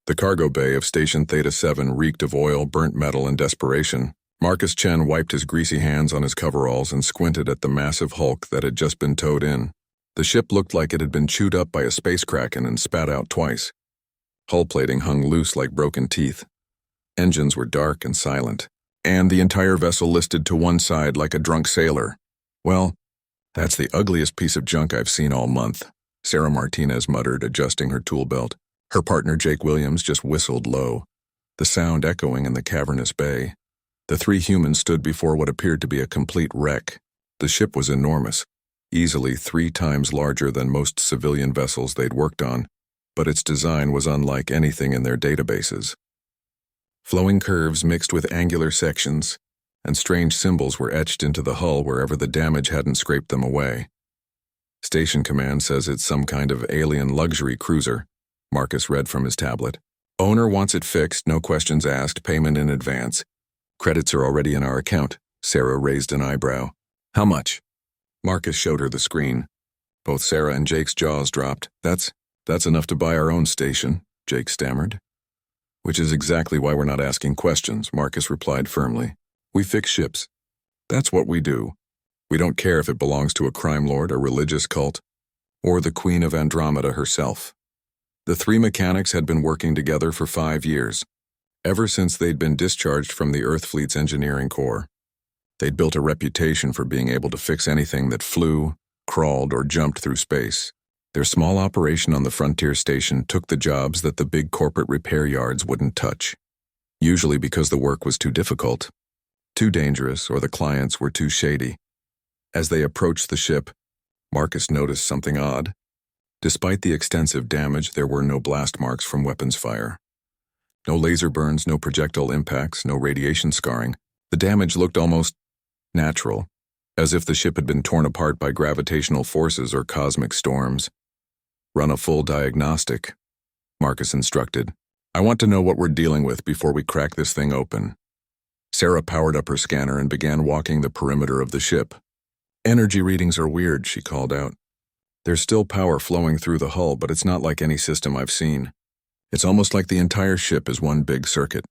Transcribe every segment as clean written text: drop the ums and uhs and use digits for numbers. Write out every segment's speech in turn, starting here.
The cargo bay of Station Theta-7 reeked of oil, burnt metal, and desperation. Marcus Chen wiped his greasy hands on his coveralls and squinted at the massive hulk that had just been towed in. The ship looked like it had been chewed up by a space kraken and spat out twice. Hull plating hung loose like broken teeth. Engines were dark and silent, and the entire vessel listed to one side like a drunk sailor. "Well, that's the ugliest piece of junk I've seen all month," Sarah Martinez muttered, adjusting her tool belt. Her partner, Jake Williams, just whistled low, the sound echoing in the cavernous bay. The three humans stood before what appeared to be a complete wreck. The ship was enormous, easily 3 times larger than most civilian vessels they'd worked on, but its design was unlike anything in their databases. Flowing curves mixed with angular sections, and strange symbols were etched into the hull wherever the damage hadn't scraped them away. Station Command says it's some kind of alien luxury cruiser, Marcus read from his tablet. Owner wants it fixed, no questions asked, payment in advance. Credits are already in our account. Sarah raised an eyebrow. How much? Marcus showed her the screen. Both Sarah and Jake's jaws dropped. That's enough to buy our own station, Jake stammered. Which is exactly why we're not asking questions, Marcus replied firmly. We fix ships. That's what we do. We don't care if it belongs to a crime lord, a religious cult, or the Queen of Andromeda herself. The 3 mechanics had been working together for 5 years, ever since they'd been discharged from the Earth Fleet's engineering corps. They'd built a reputation for being able to fix anything that flew, crawled, or jumped through space. Their small operation on the frontier station took the jobs that the big corporate repair yards wouldn't touch, usually because the work was too difficult, too dangerous, or the clients were too shady. As they approached the ship, Marcus noticed something odd. Despite the extensive damage, there were no blast marks from weapons fire. No laser burns, no projectile impacts, no radiation scarring. The damage looked almost natural, as if the ship had been torn apart by gravitational forces or cosmic storms. Run a full diagnostic, Marcus instructed. I want to know what we're dealing with before we crack this thing open. Sarah powered up her scanner and began walking the perimeter of the ship. Energy readings are weird, she called out. There's still power flowing through the hull, but it's not like any system I've seen. It's almost like the entire ship is one big circuit.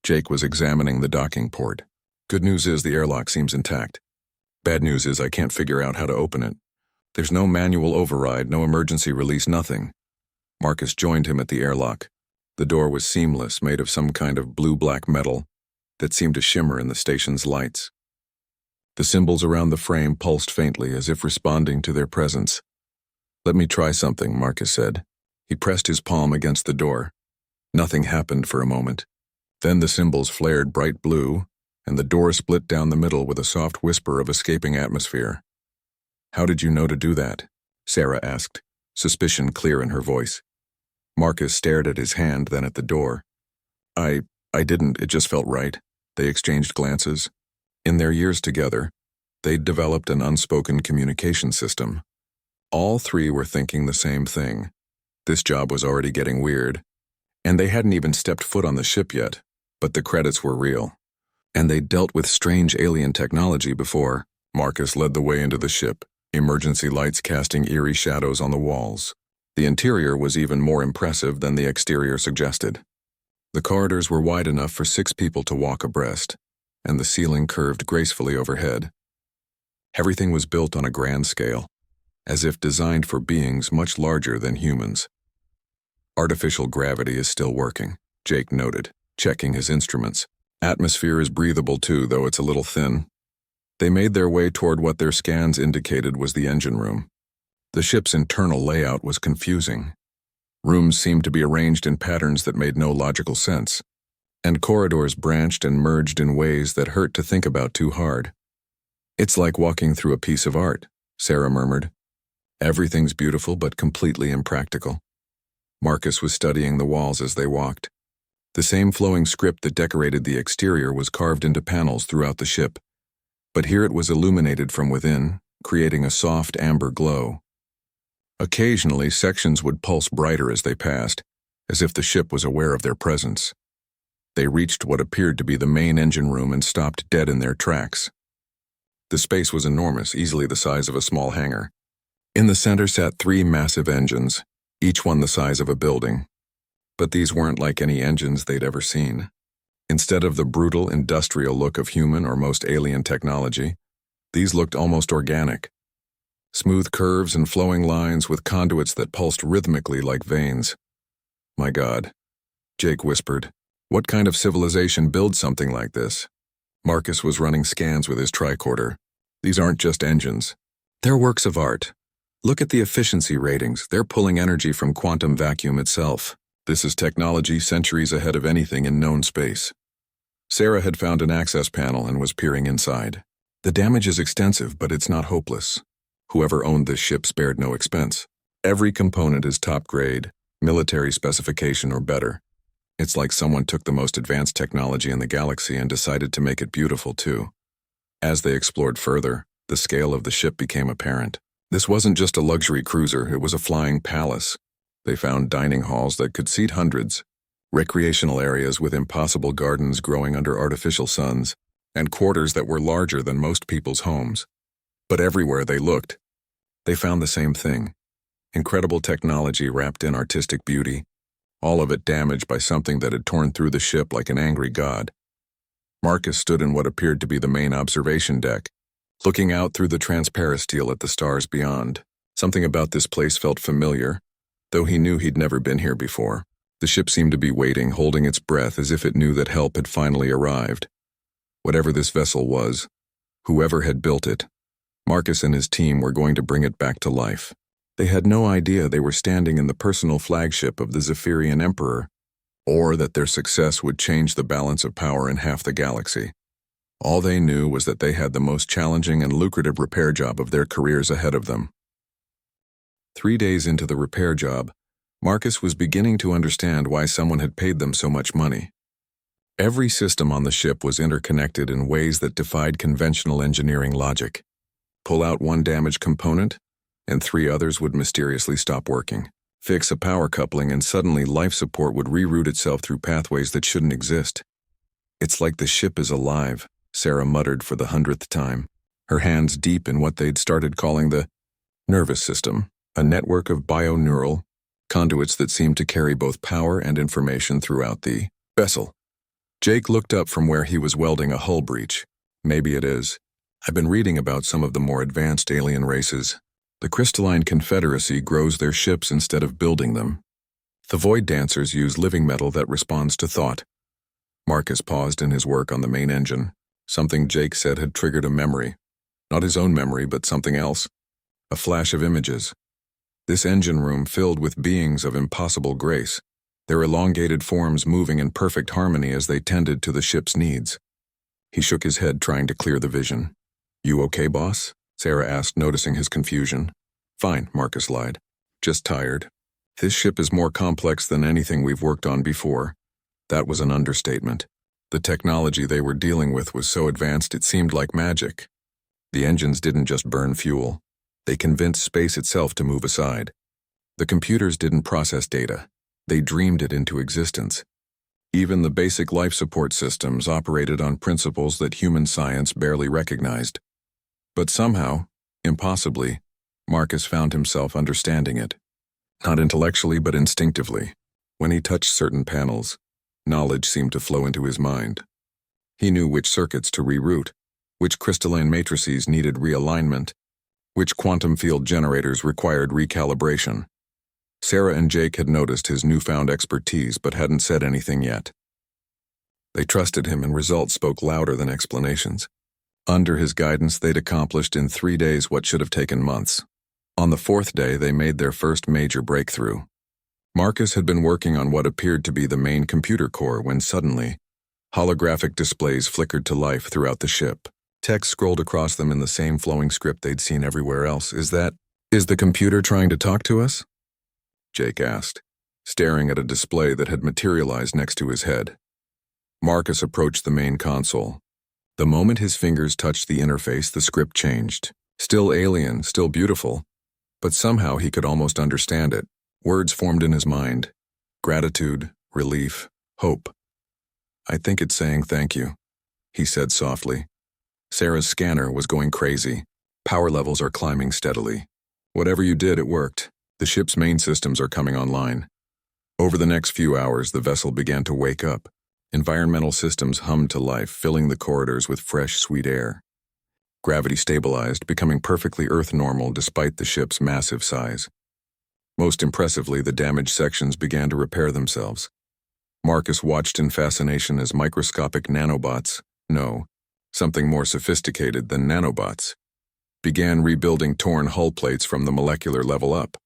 Jake was examining the docking port. Good news is the airlock seems intact. Bad news is I can't figure out how to open it. There's no manual override, no emergency release, nothing. Marcus joined him at the airlock. The door was seamless, made of some kind of blue-black metal that seemed to shimmer in the station's lights. The symbols around the frame pulsed faintly, as if responding to their presence. Let me try something, Marcus said. He pressed his palm against the door. Nothing happened for a moment. Then the symbols flared bright blue, and the door split down the middle with a soft whisper of escaping atmosphere. How did you know to do that? Sarah asked, suspicion clear in her voice. Marcus stared at his hand, then at the door. I didn't, it just felt right. They exchanged glances. In their years together, they'd developed an unspoken communication system. All 3 were thinking the same thing. This job was already getting weird, and they hadn't even stepped foot on the ship yet, but the credits were real. And they'd dealt with strange alien technology before. Marcus led the way into the ship, emergency lights casting eerie shadows on the walls. The interior was even more impressive than the exterior suggested. The corridors were wide enough for 6 people to walk abreast, and the ceiling curved gracefully overhead. Everything was built on a grand scale, as if designed for beings much larger than humans. Artificial gravity is still working, Jake noted, checking his instruments. Atmosphere is breathable too, though it's a little thin. They made their way toward what their scans indicated was the engine room. The ship's internal layout was confusing. Rooms seemed to be arranged in patterns that made no logical sense, and corridors branched and merged in ways that hurt to think about too hard. It's like walking through a piece of art, Sarah murmured. Everything's beautiful but completely impractical. Marcus was studying the walls as they walked. The same flowing script that decorated the exterior was carved into panels throughout the ship, but here it was illuminated from within, creating a soft amber glow. Occasionally, sections would pulse brighter as they passed, as if the ship was aware of their presence. They reached what appeared to be the main engine room and stopped dead in their tracks. The space was enormous, easily the size of a small hangar. In the center sat 3 massive engines, each one the size of a building. But these weren't like any engines they'd ever seen. Instead of the brutal, industrial look of human or most alien technology, these looked almost organic. Smooth curves and flowing lines with conduits that pulsed rhythmically like veins. My God, Jake whispered. What kind of civilization builds something like this? Marcus was running scans with his tricorder. These aren't just engines. They're works of art. Look at the efficiency ratings. They're pulling energy from quantum vacuum itself. This is technology centuries ahead of anything in known space. Sarah had found an access panel and was peering inside. The damage is extensive, but it's not hopeless. Whoever owned this ship spared no expense. Every component is top grade, military specification or better. It's like someone took the most advanced technology in the galaxy and decided to make it beautiful too. As they explored further, the scale of the ship became apparent. This wasn't just a luxury cruiser, it was a flying palace. They found dining halls that could seat hundreds, recreational areas with impossible gardens growing under artificial suns, and quarters that were larger than most people's homes. But everywhere they looked, they found the same thing. Incredible technology wrapped in artistic beauty, all of it damaged by something that had torn through the ship like an angry god. Marcus stood in what appeared to be the main observation deck, looking out through the transparisteel at the stars beyond. Something about this place felt familiar, though he knew he'd never been here before. The ship seemed to be waiting, holding its breath as if it knew that help had finally arrived. Whatever this vessel was, whoever had built it, Marcus and his team were going to bring it back to life. They had no idea they were standing in the personal flagship of the Zephyrian Emperor, or that their success would change the balance of power in half the galaxy. All they knew was that they had the most challenging and lucrative repair job of their careers ahead of them. 3 days into the repair job, Marcus was beginning to understand why someone had paid them so much money. Every system on the ship was interconnected in ways that defied conventional engineering logic. Pull out one damaged component, and 3 others would mysteriously stop working. Fix a power coupling and suddenly life support would reroute itself through pathways that shouldn't exist. It's like the ship is alive, Sarah muttered for the 100th time, her hands deep in what they'd started calling the nervous system, a network of bioneural conduits that seemed to carry both power and information throughout the vessel. Jake looked up from where he was welding a hull breach. Maybe it is. I've been reading about some of the more advanced alien races. The Crystalline Confederacy grows their ships instead of building them. The Void Dancers use living metal that responds to thought. Marcus paused in his work on the main engine. Something Jake said had triggered a memory. Not his own memory, but something else. A flash of images. This engine room filled with beings of impossible grace, their elongated forms moving in perfect harmony as they tended to the ship's needs. He shook his head, trying to clear the vision. "You okay, boss?" Sarah asked, noticing his confusion. "Fine," Marcus lied. "Just tired. This ship is more complex than anything we've worked on before." That was an understatement. The technology they were dealing with was so advanced it seemed like magic. The engines didn't just burn fuel. They convinced space itself to move aside. The computers didn't process data. They dreamed it into existence. Even the basic life support systems operated on principles that human science barely recognized. But somehow, impossibly, Marcus found himself understanding it. Not intellectually, but instinctively. When he touched certain panels, knowledge seemed to flow into his mind. He knew which circuits to reroute, which crystalline matrices needed realignment, which quantum field generators required recalibration. Sarah and Jake had noticed his newfound expertise but hadn't said anything yet. They trusted him and results spoke louder than explanations. Under his guidance, they'd accomplished in 3 days what should have taken months. On the 4th day, they made their first major breakthrough. Marcus had been working on what appeared to be the main computer core when suddenly, holographic displays flickered to life throughout the ship. Text scrolled across them in the same flowing script they'd seen everywhere else. Is the computer trying to talk to us?" Jake asked, staring at a display that had materialized next to his head. Marcus approached the main console. The moment his fingers touched the interface, the script changed. Still alien, still beautiful, but somehow he could almost understand it. Words formed in his mind. Gratitude, relief, hope. "I think it's saying thank you," he said softly. Sarah's scanner was going crazy. Power levels are climbing steadily. "Whatever you did, it worked. The ship's main systems are coming online." Over the next few hours, the vessel began to wake up. Environmental systems hummed to life, filling the corridors with fresh, sweet air. Gravity stabilized, becoming perfectly Earth-normal despite the ship's massive size. Most impressively, the damaged sections began to repair themselves. Marcus watched in fascination as microscopic nanobots, no, something more sophisticated than nanobots, began rebuilding torn hull plates from the molecular level up.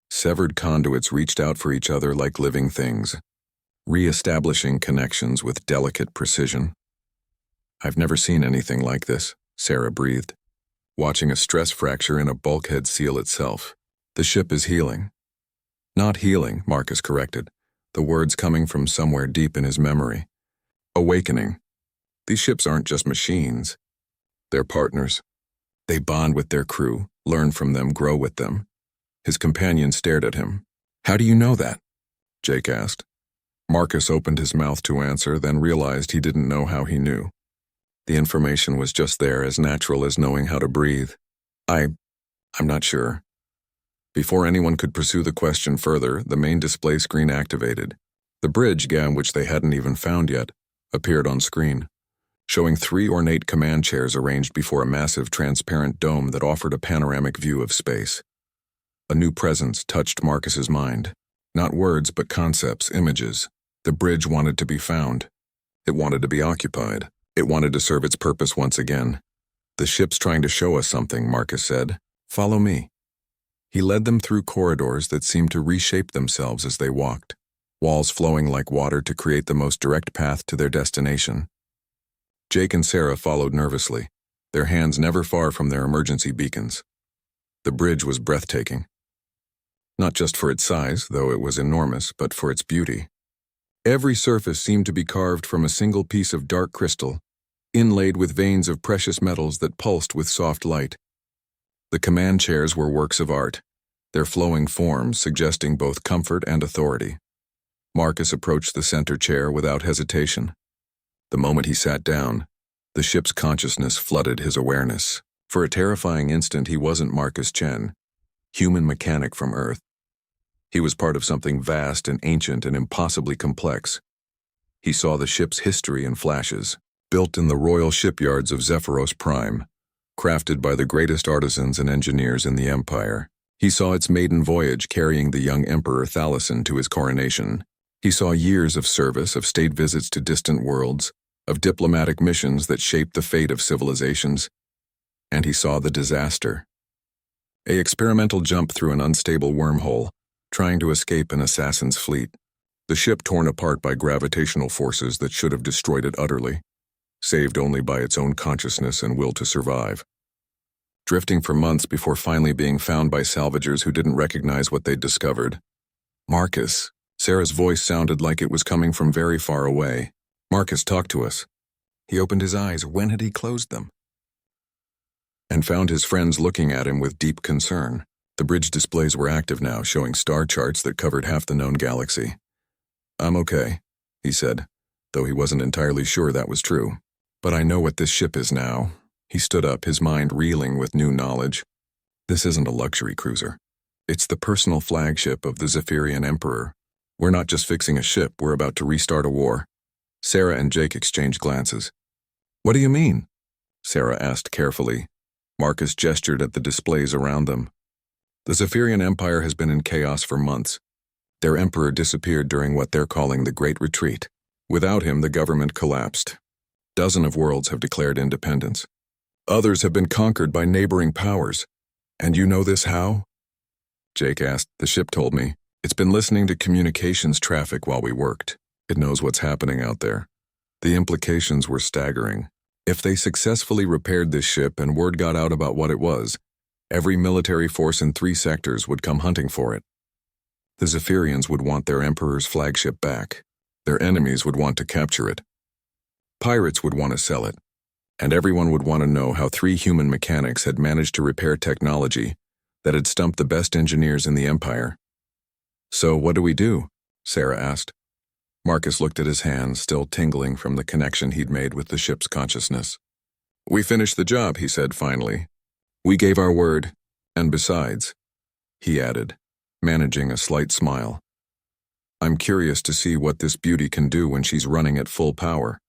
Severed conduits reached out for each other like living things, re-establishing connections with delicate precision. "I've never seen anything like this," Sarah breathed, watching a stress fracture in a bulkhead seal itself. "The ship is healing." "Not healing," Marcus corrected, the words coming from somewhere deep in his memory. "Awakening. These ships aren't just machines. They're partners. They bond with their crew, learn from them, grow with them." His companion stared at him. "How do you know that?" Jake asked. Marcus opened his mouth to answer, then realized he didn't know how he knew. The information was just there, as natural as knowing how to breathe. I'm not sure." Before anyone could pursue the question further, the main display screen activated. The bridge, which they hadn't even found yet, appeared on screen, showing 3 ornate command chairs arranged before a massive transparent dome that offered a panoramic view of space. A new presence touched Marcus's mind. Not words, but concepts, images. The bridge wanted to be found. It wanted to be occupied. It wanted to serve its purpose once again. "The ship's trying to show us something," Marcus said. "Follow me." He led them through corridors that seemed to reshape themselves as they walked, walls flowing like water to create the most direct path to their destination. Jake and Sarah followed nervously, their hands never far from their emergency beacons. The bridge was breathtaking. Not just for its size, though it was enormous, but for its beauty. Every surface seemed to be carved from a single piece of dark crystal, inlaid with veins of precious metals that pulsed with soft light. The command chairs were works of art, their flowing forms suggesting both comfort and authority. Marcus approached the center chair without hesitation. The moment he sat down, the ship's consciousness flooded his awareness. For a terrifying instant, he wasn't Marcus Chen, human mechanic from Earth. He was part of something vast and ancient and impossibly complex. He saw the ship's history in flashes, built in the royal shipyards of Zephyros Prime, crafted by the greatest artisans and engineers in the Empire. He saw its maiden voyage carrying the young Emperor Thalassen to his coronation. He saw years of service, of state visits to distant worlds, of diplomatic missions that shaped the fate of civilizations. And he saw the disaster. An experimental jump through an unstable wormhole, trying to escape an assassin's fleet. The ship torn apart by gravitational forces that should have destroyed it utterly, saved only by its own consciousness and will to survive. Drifting for months before finally being found by salvagers who didn't recognize what they'd discovered. "Marcus." Sarah's voice sounded like it was coming from very far away. "Marcus, talk to us." He opened his eyes. When had he closed them? And found his friends looking at him with deep concern. The bridge displays were active now, showing star charts that covered half the known galaxy. "I'm okay," he said, though he wasn't entirely sure that was true. "But I know what this ship is now." He stood up, his mind reeling with new knowledge. "This isn't a luxury cruiser. It's the personal flagship of the Zephyrian Emperor. We're not just fixing a ship, we're about to restart a war." Sarah and Jake exchanged glances. "What do you mean?" Sarah asked carefully. Marcus gestured at the displays around them. "The Zephyrian Empire has been in chaos for months. Their emperor disappeared during what they're calling the Great Retreat. Without him, the government collapsed. Dozens of worlds have declared independence. Others have been conquered by neighboring powers. And you know this how?" Jake asked. "The ship told me. It's been listening to communications traffic while we worked. It knows what's happening out there." The implications were staggering. If they successfully repaired this ship and word got out about what it was, every military force in 3 sectors would come hunting for it. The Zephyrians would want their emperor's flagship back. Their enemies would want to capture it. Pirates would want to sell it. And everyone would want to know how 3 human mechanics had managed to repair technology that had stumped the best engineers in the Empire. "So what do we do?" Sarah asked. Marcus looked at his hands, still tingling from the connection he'd made with the ship's consciousness. "We finished the job," he said finally. "We gave our word. And besides," he added, managing a slight smile, I'm curious to see what this beauty can do when she's running at full power.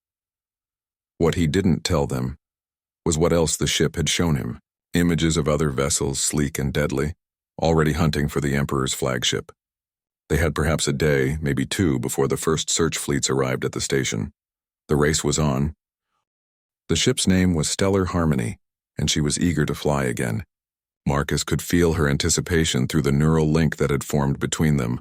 What he didn't tell them was what else the ship had shown him. Images of other vessels, sleek and deadly, already hunting for the Emperor's flagship. They had perhaps a day, maybe two, before the first search fleets arrived at the station. The race was on. The ship's name was Stellar Harmony, and she was eager to fly again. Marcus could feel her anticipation through the neural link that had formed between them,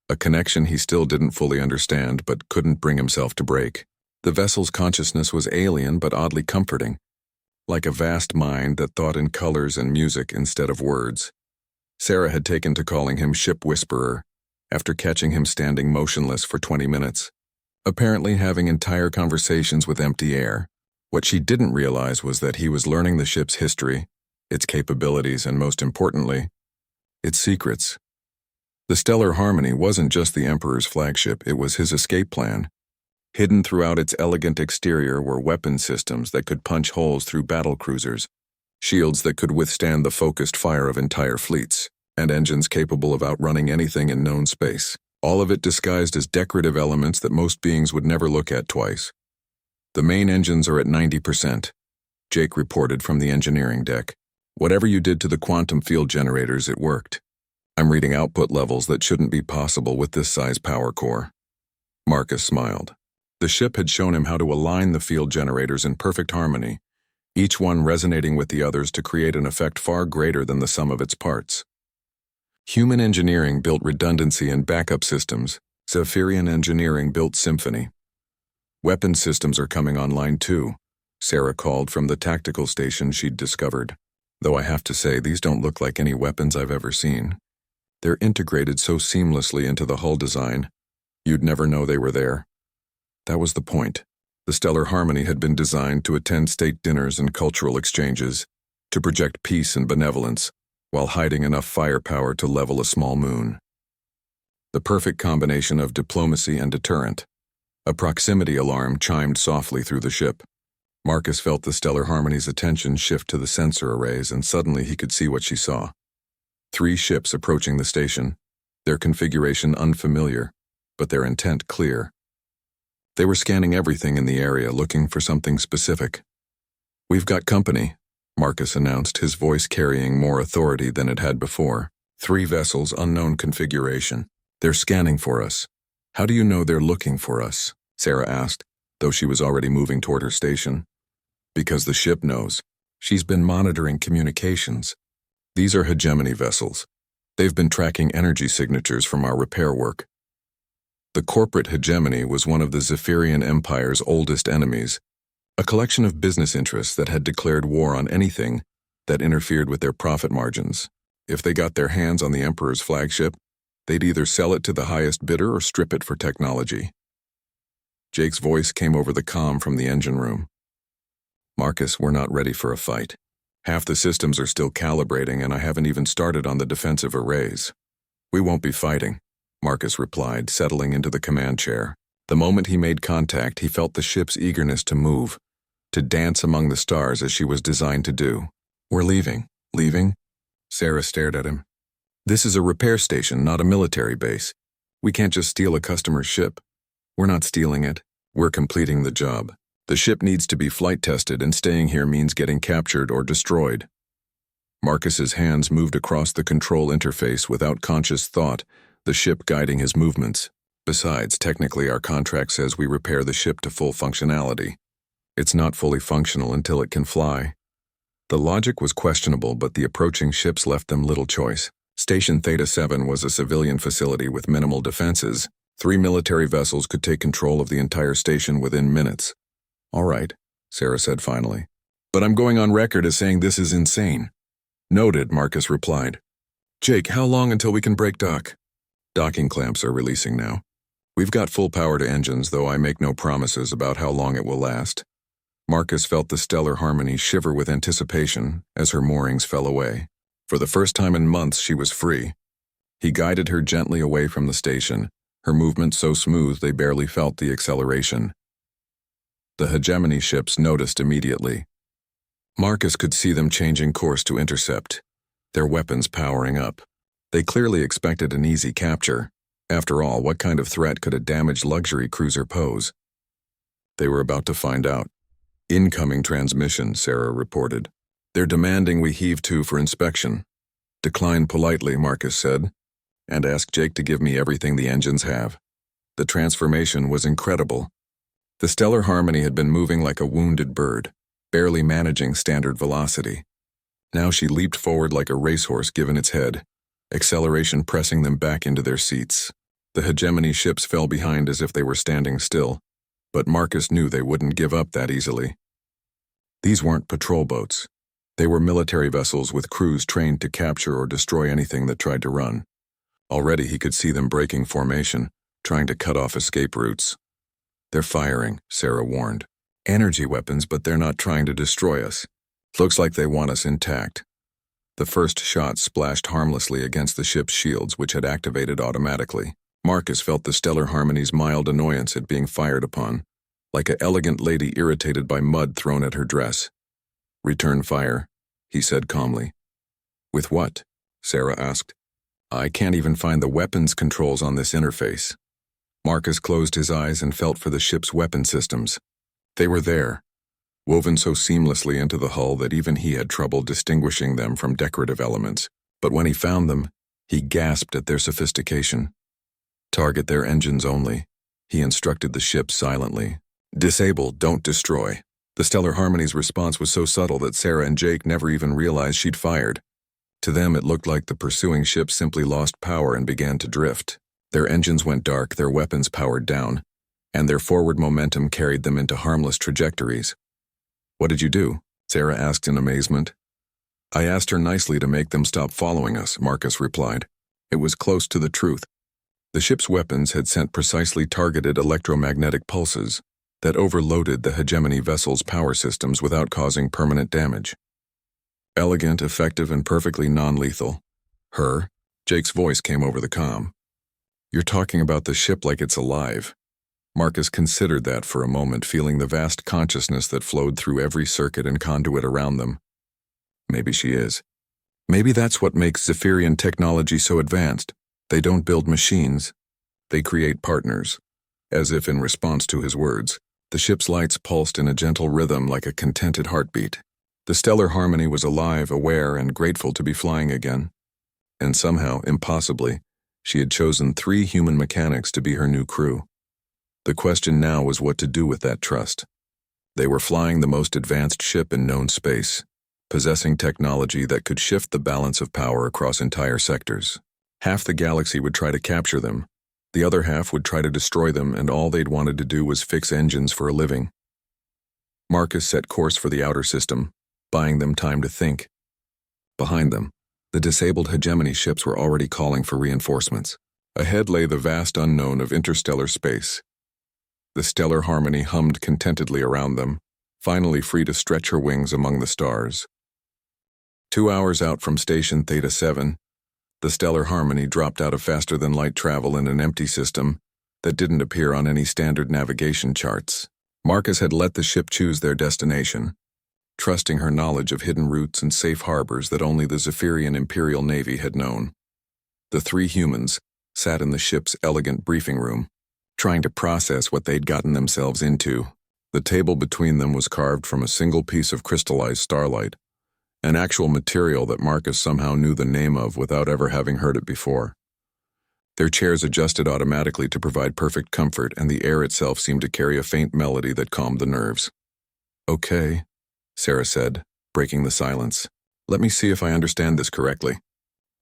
a connection he still didn't fully understand but couldn't bring himself to break. The vessel's consciousness was alien but oddly comforting, like a vast mind that thought in colors and music instead of words. Sarah had taken to calling him Ship Whisperer, after catching him standing motionless for 20 minutes, apparently having entire conversations with empty air. What she didn't realize was that he was learning the ship's history, its capabilities, and most importantly, its secrets. The Stellar Harmony wasn't just the Emperor's flagship, it was his escape plan. Hidden throughout its elegant exterior were weapon systems that could punch holes through battle cruisers, shields that could withstand the focused fire of entire fleets, and engines capable of outrunning anything in known space, all of it disguised as decorative elements that most beings would never look at twice. The main engines are at 90%, Jake reported from the engineering deck. Whatever you did to the quantum field generators, it worked. I'm reading output levels that shouldn't be possible with this size power core. Marcus smiled. The ship had shown him how to align the field generators in perfect harmony, each one resonating with the others to create an effect far greater than the sum of its parts. Human engineering built redundancy and backup systems. Zephyrian engineering built symphony. Weapon systems are coming online too, Sarah called from the tactical station she'd discovered. Though I have to say, these don't look like any weapons I've ever seen. They're integrated so seamlessly into the hull design, you'd never know they were there. That was the point. The Stellar Harmony had been designed to attend state dinners and cultural exchanges, to project peace and benevolence, while hiding enough firepower to level a small moon. The perfect combination of diplomacy and deterrent. A proximity alarm chimed softly through the ship. Marcus felt the Stellar Harmony's attention shift to the sensor arrays, and suddenly he could see what she saw. 3 ships approaching the station, their configuration unfamiliar, but their intent clear. They were scanning everything in the area, looking for something specific. "We've got company," Marcus announced, his voice carrying more authority than it had before. 3 vessels, unknown configuration. "They're scanning for us." "How do you know they're looking for us?" Sarah asked, though she was already moving toward her station. "Because the ship knows. She's been monitoring communications. These are hegemony vessels. They've been tracking energy signatures from our repair work." The corporate hegemony was one of the Zephyrian Empire's oldest enemies, a collection of business interests that had declared war on anything that interfered with their profit margins. If they got their hands on the Emperor's flagship, they'd either sell it to the highest bidder or strip it for technology. Jake's voice came over the comm from the engine room. "Marcus, we're not ready for a fight. Half the systems are still calibrating, and I haven't even started on the defensive arrays." "We won't be fighting," Marcus replied, settling into the command chair. The moment he made contact, he felt the ship's eagerness to move, to dance among the stars as she was designed to do. "We're leaving." "Leaving?" Sarah stared at him. "This is a repair station, not a military base. We can't just steal a customer's ship." "We're not stealing it. We're completing the job. The ship needs to be flight tested, and staying here means getting captured or destroyed." Marcus's hands moved across the control interface without conscious thought, the ship guiding his movements. "Besides, technically our contract says we repair the ship to full functionality. It's not fully functional until it can fly." The logic was questionable, but the approaching ships left them little choice. Station Theta 7 was a civilian facility with minimal defenses. 3 military vessels could take control of the entire station within minutes. "All right," Sarah said finally. "But I'm going on record as saying this is insane." "Noted," Marcus replied. "Jake, how long until we can break dock?" "Docking clamps are releasing now. We've got full power to engines, though I make no promises about how long it will last." Marcus felt the Stellar Harmony shiver with anticipation as her moorings fell away. For the first time in months, she was free. He guided her gently away from the station, her movements so smooth they barely felt the acceleration. The hegemony ships noticed immediately. Marcus could see them changing course to intercept, their weapons powering up. They clearly expected an easy capture, After all, what kind of threat could a damaged luxury cruiser pose? They were about to find out. Incoming transmission, Sarah reported. They're demanding we heave to for inspection. Decline politely, Marcus said, and ask Jake to give me everything the engines have. The transformation was incredible. The stellar harmony had been moving like a wounded bird, barely managing standard velocity. Now she leaped forward like a racehorse given its head, acceleration pressing them back into their seats. The hegemony ships fell behind as if they were standing still, but Marcus knew they wouldn't give up that easily. These weren't patrol boats. They were military vessels with crews trained to capture or destroy anything that tried to run. Already he could see them breaking formation, trying to cut off escape routes. They're firing, Sarah warned. Energy weapons, but they're not trying to destroy us. Looks like they want us intact. The first shot splashed harmlessly against the ship's shields, which had activated automatically. Marcus felt the stellar harmony's mild annoyance at being fired upon, like an elegant lady irritated by mud thrown at her dress. Return fire, he said calmly. With what? Sarah asked. I can't even find the weapons controls on this interface. Marcus closed his eyes and felt for the ship's weapon systems. They were there, woven so seamlessly into the hull that even he had trouble distinguishing them from decorative elements. But when he found them, he gasped at their sophistication. Target their engines only, he instructed the ship silently. Disable, don't destroy. The stellar harmony's response was so subtle that Sarah and Jake never even realized she'd fired. To them, it looked like the pursuing ship simply lost power and began to drift. Their engines went dark, their weapons powered down, and their forward momentum carried them into harmless trajectories. What did you do? Sarah asked in amazement. I asked her nicely to make them stop following us, Marcus replied. It was close to the truth. The ship's weapons had sent precisely targeted electromagnetic pulses that overloaded the hegemony vessel's power systems without causing permanent damage. Elegant, effective, and perfectly non-lethal. Jake's voice came over the comm. You're talking about the ship like it's alive. Marcus considered that for a moment, feeling the vast consciousness that flowed through every circuit and conduit around them. Maybe she is. Maybe that's what makes Zephyrian technology so advanced. They don't build machines. They create partners. As if in response to his words, the ship's lights pulsed in a gentle rhythm like a contented heartbeat. The stellar harmony was alive, aware, and grateful to be flying again. And somehow, impossibly, she had chosen 3 human mechanics to be her new crew. The question now was what to do with that trust. They were flying the most advanced ship in known space, possessing technology that could shift the balance of power across entire sectors. Half the galaxy would try to capture them, the other half would try to destroy them, and all they'd wanted to do was fix engines for a living. Marcus set course for the outer system, buying them time to think. Behind them, the disabled hegemony ships were already calling for reinforcements. Ahead lay the vast unknown of interstellar space. The stellar harmony hummed contentedly around them, finally free to stretch her wings among the stars. 2 hours out from Station Theta 7, the stellar harmony dropped out of faster-than-light travel in an empty system that didn't appear on any standard navigation charts. Marcus had let the ship choose their destination, trusting her knowledge of hidden routes and safe harbors that only the Zephyrian Imperial Navy had known. The 3 humans sat in the ship's elegant briefing room, trying to process what they'd gotten themselves into. The table between them was carved from a single piece of crystallized starlight, an actual material that Marcus somehow knew the name of without ever having heard it before. Their chairs adjusted automatically to provide perfect comfort, and the air itself seemed to carry a faint melody that calmed the nerves. Okay, Sarah said, breaking the silence. Let me see if I understand this correctly.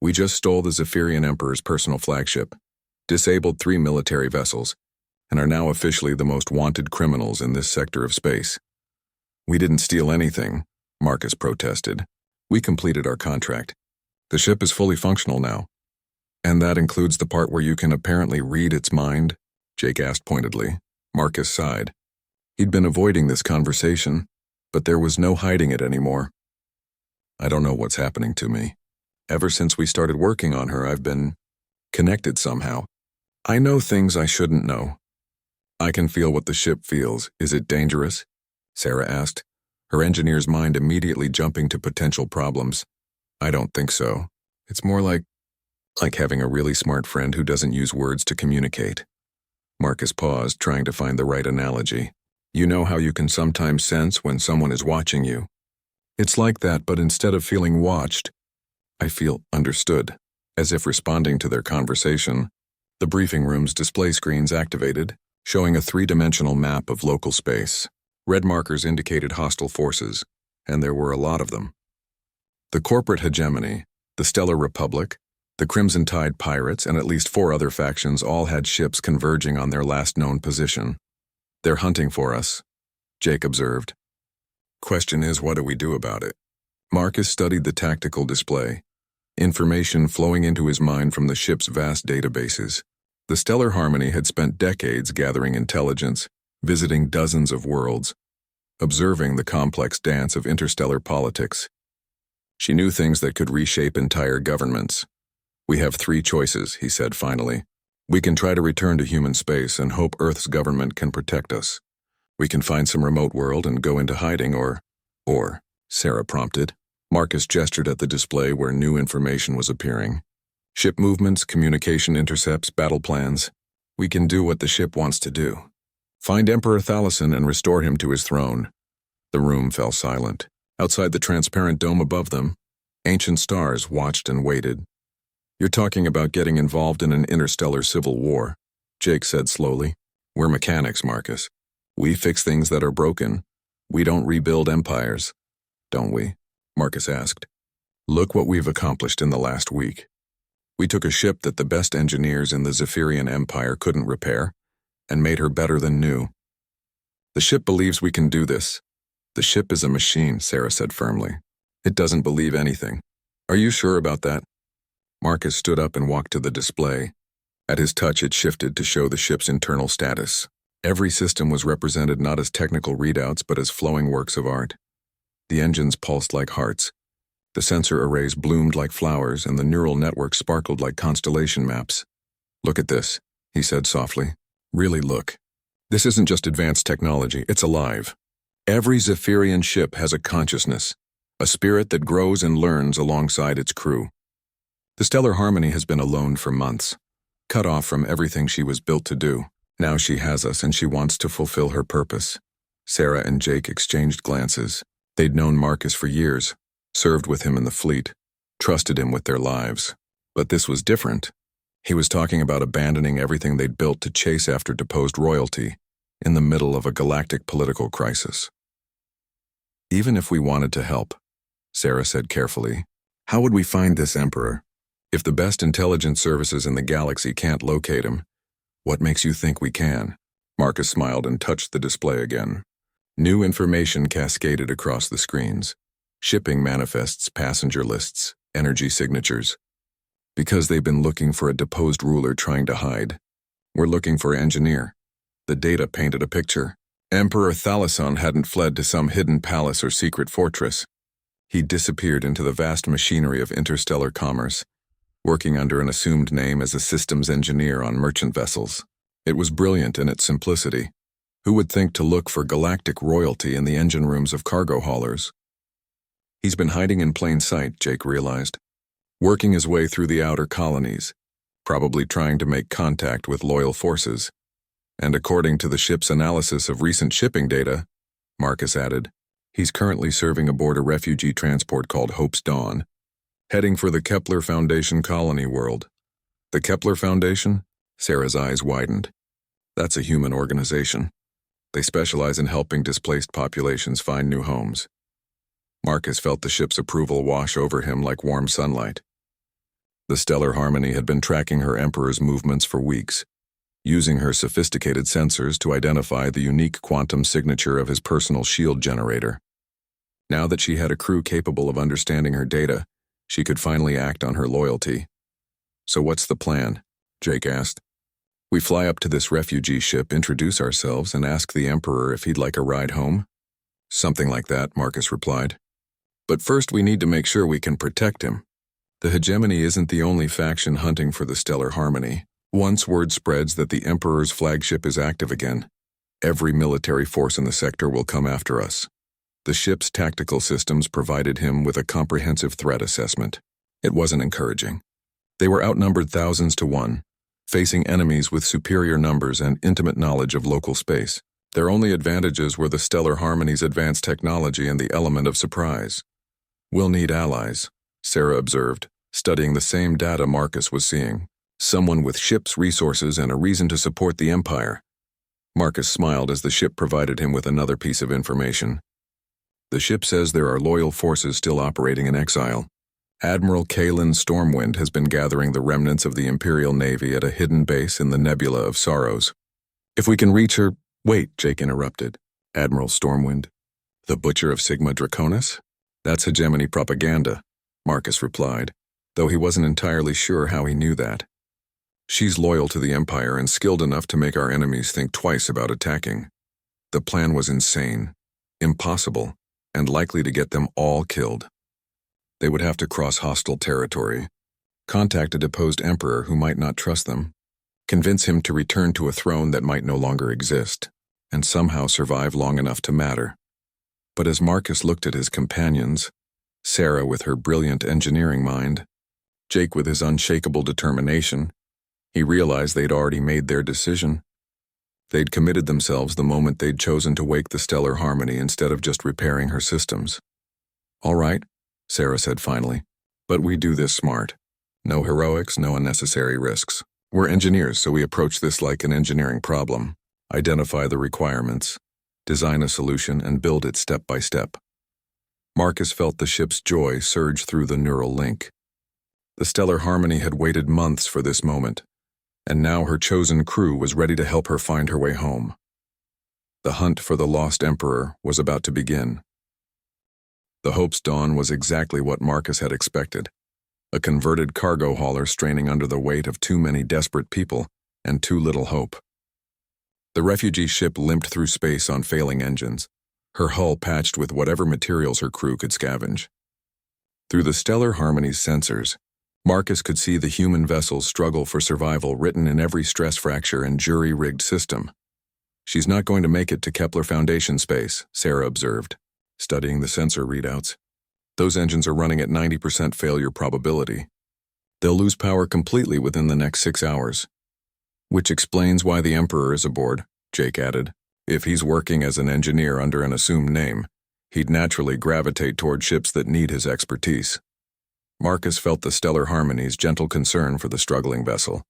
We just stole the Zephyrian Emperor's personal flagship, disabled 3 military vessels, and are now officially the most wanted criminals in this sector of space. We didn't steal anything, Marcus protested. We completed our contract. The ship is fully functional now. And that includes the part where you can apparently read its mind? Jake asked pointedly. Marcus sighed. He'd been avoiding this conversation, but there was no hiding it anymore. I don't know what's happening to me. Ever since we started working on her, I've been connected somehow. I know things I shouldn't know. I can feel what the ship feels. Is it dangerous? Sarah asked, her engineer's mind immediately jumping to potential problems. I don't think so. It's more like Like having a really smart friend who doesn't use words to communicate. Marcus paused, trying to find the right analogy. You know how you can sometimes sense when someone is watching you. It's like that, but instead of feeling watched, I feel understood, as if responding to their conversation. The briefing room's display screens activated, showing a three-dimensional map of local space. Red markers indicated hostile forces, and there were a lot of them. The corporate hegemony, the Stellar Republic, the Crimson Tide Pirates, and at least 4 other factions all had ships converging on their last known position. They're hunting for us, Jake observed. Question is, what do we do about it? Marcus studied the tactical display, information flowing into his mind from the ship's vast databases. The Stellar Harmony had spent decades gathering intelligence, visiting dozens of worlds, observing the complex dance of interstellar politics. She knew things that could reshape entire governments. We have 3 choices, he said finally. We can try to return to human space and hope Earth's government can protect us. We can find some remote world and go into hiding or, Sarah prompted. Marcus gestured at the display where new information was appearing. Ship movements, communication intercepts, battle plans. We can do what the ship wants to do. Find Emperor Thalison and restore him to his throne. The room fell silent. Outside the transparent dome above them, ancient stars watched and waited. You're talking about getting involved in an interstellar civil war, Jake said slowly. We're mechanics, Marcus. We fix things that are broken. We don't rebuild empires, don't we? Marcus asked. Look what we've accomplished in the last week. We took a ship that the best engineers in the Zephyrian Empire couldn't repair, and made her better than new. The ship believes we can do this. The ship is a machine, Sarah said firmly. It doesn't believe anything. Are you sure about that? Marcus stood up and walked to the display. At his touch, it shifted to show the ship's internal status. Every system was represented not as technical readouts but as flowing works of art. The engines pulsed like hearts. The sensor arrays bloomed like flowers, and the neural network sparkled like constellation maps. Look at this, he said softly. Really look. This isn't just advanced technology, it's alive. Every Zephyrian ship has a consciousness, a spirit that grows and learns alongside its crew. The Stellar Harmony has been alone for months, cut off from everything she was built to do. Now she has us and she wants to fulfill her purpose. Sarah and Jake exchanged glances. They'd known Marcus for years, served with him in the fleet, trusted him with their lives. But this was different. He was talking about abandoning everything they'd built to chase after deposed royalty in the middle of a galactic political crisis. Even if we wanted to help, Sarah said carefully, how would we find this emperor? If the best intelligence services in the galaxy can't locate him, what makes you think we can? Marcus smiled and touched the display again. New information cascaded across the screens. Shipping manifests, passenger lists, energy signatures. Because they've been looking for a deposed ruler trying to hide. We're looking for an engineer. The data painted a picture. Emperor Thalison hadn't fled to some hidden palace or secret fortress. He disappeared into the vast machinery of interstellar commerce, working under an assumed name as a systems engineer on merchant vessels. It was brilliant in its simplicity. Who would think to look for galactic royalty in the engine rooms of cargo haulers? He's been hiding in plain sight, Jake realized, working his way through the outer colonies, probably trying to make contact with loyal forces. And according to the ship's analysis of recent shipping data, Marcus added, he's currently serving aboard a refugee transport called Hope's Dawn, heading for the Kepler Foundation colony world. The Kepler Foundation? Sarah's eyes widened. That's a human organization. They specialize in helping displaced populations find new homes. Marcus felt the ship's approval wash over him like warm sunlight. The Stellar Harmony had been tracking her Emperor's movements for weeks, using her sophisticated sensors to identify the unique quantum signature of his personal shield generator. Now that she had a crew capable of understanding her data, she could finally act on her loyalty. So what's the plan? Jake asked. We fly up to this refugee ship, introduce ourselves, and ask the Emperor if he'd like a ride home? Something like that, Marcus replied. But first we need to make sure we can protect him. The hegemony isn't the only faction hunting for the Stellar Harmony. Once word spreads that the Emperor's flagship is active again, every military force in the sector will come after us. The ship's tactical systems provided him with a comprehensive threat assessment. It wasn't encouraging. They were outnumbered thousands to one, facing enemies with superior numbers and intimate knowledge of local space. Their only advantages were the stellar harmony's advanced technology and the element of surprise. "We'll need allies," Sarah observed, studying the same data Marcus was seeing. "Someone with ships, resources, and a reason to support the Empire." Marcus smiled as the ship provided him with another piece of information. "The ship says there are loyal forces still operating in exile. Admiral Kalen Stormwind has been gathering the remnants of the Imperial Navy at a hidden base in the Nebula of Sorrows. If we can reach her—" "Wait," Jake interrupted. "Admiral Stormwind? The Butcher of Sigma Draconis? That's hegemony propaganda," Marcus replied, though he wasn't entirely sure how he knew that. "She's loyal to the Empire and skilled enough to make our enemies think twice about attacking. The plan was insane, impossible, and likely to get them all killed. They would have to cross hostile territory, contact a deposed emperor who might not trust them, convince him to return to a throne that might no longer exist, and somehow survive long enough to matter." But as Marcus looked at his companions, Sarah with her brilliant engineering mind, Jake with his unshakable determination, he realized they'd already made their decision. They'd committed themselves the moment they'd chosen to wake the stellar harmony instead of just repairing her systems. "All right," Sarah said finally, "but we do this smart. No heroics, no unnecessary risks. We're engineers, so we approach this like an engineering problem. Identify the requirements, design a solution, and build it step by step." Marcus felt the ship's joy surge through the neural link. The stellar harmony had waited months for this moment, and now her chosen crew was ready to help her find her way home. The hunt for the lost emperor was about to begin. The Hope's dawn was exactly what Marcus had expected. A converted cargo hauler straining under the weight of too many desperate people and too little hope. The refugee ship limped through space on failing engines, her hull patched with whatever materials her crew could scavenge. Through the stellar harmony's sensors, Marcus could see the human vessel's struggle for survival written in every stress fracture and jury-rigged system. "She's not going to make it to Kepler Foundation space," Sarah observed, studying the sensor readouts. "Those engines are running at 90% failure probability. They'll lose power completely within the next 6 hours. Which explains why the Emperor is aboard," Jake added. "If he's working as an engineer under an assumed name, he'd naturally gravitate toward ships that need his expertise." Marcus felt the stellar harmony's gentle concern for the struggling vessel.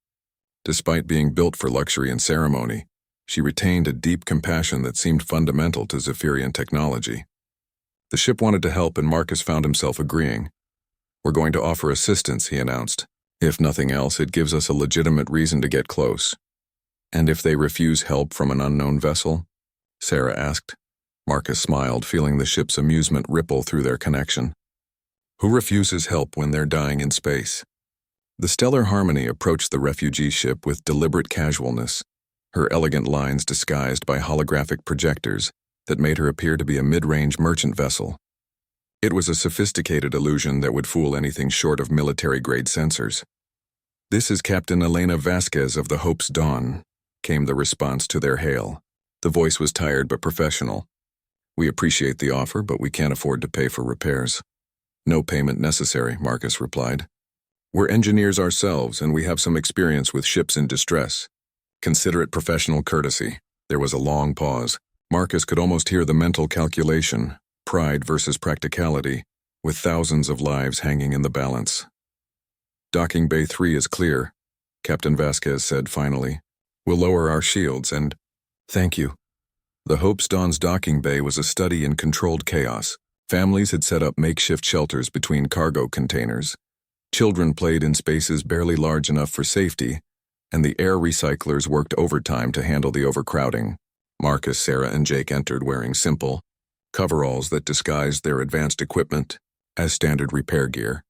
Despite being built for luxury and ceremony, she retained a deep compassion that seemed fundamental to Zephyrian technology. The ship wanted to help, and Marcus found himself agreeing. "We're going to offer assistance," he announced. "If nothing else, it gives us a legitimate reason to get close." "And if they refuse help from an unknown vessel?" Sarah asked. Marcus smiled, feeling the ship's amusement ripple through their connection. "Who refuses help when they're dying in space?" The stellar harmony approached the refugee ship with deliberate casualness, her elegant lines disguised by holographic projectors that made her appear to be a mid-range merchant vessel. It was a sophisticated illusion that would fool anything short of military-grade sensors. "This is Captain Elena Vasquez of the Hope's Dawn," came the response to their hail. The voice was tired but professional. "We appreciate the offer, but we can't afford to pay for repairs." "No payment necessary," Marcus replied. "We're engineers ourselves, and we have some experience with ships in distress. Consider it professional courtesy." There was a long pause. Marcus could almost hear the mental calculation, pride versus practicality, with thousands of lives hanging in the balance. "Docking Bay 3 is clear," Captain Vasquez said finally. "We'll lower our shields and—" "Thank you." The Hope's Dawn's docking bay was a study in controlled chaos. Families had set up makeshift shelters between cargo containers. Children played in spaces barely large enough for safety, and the air recyclers worked overtime to handle the overcrowding. Marcus, Sarah, and Jake entered wearing simple coveralls that disguised their advanced equipment as standard repair gear.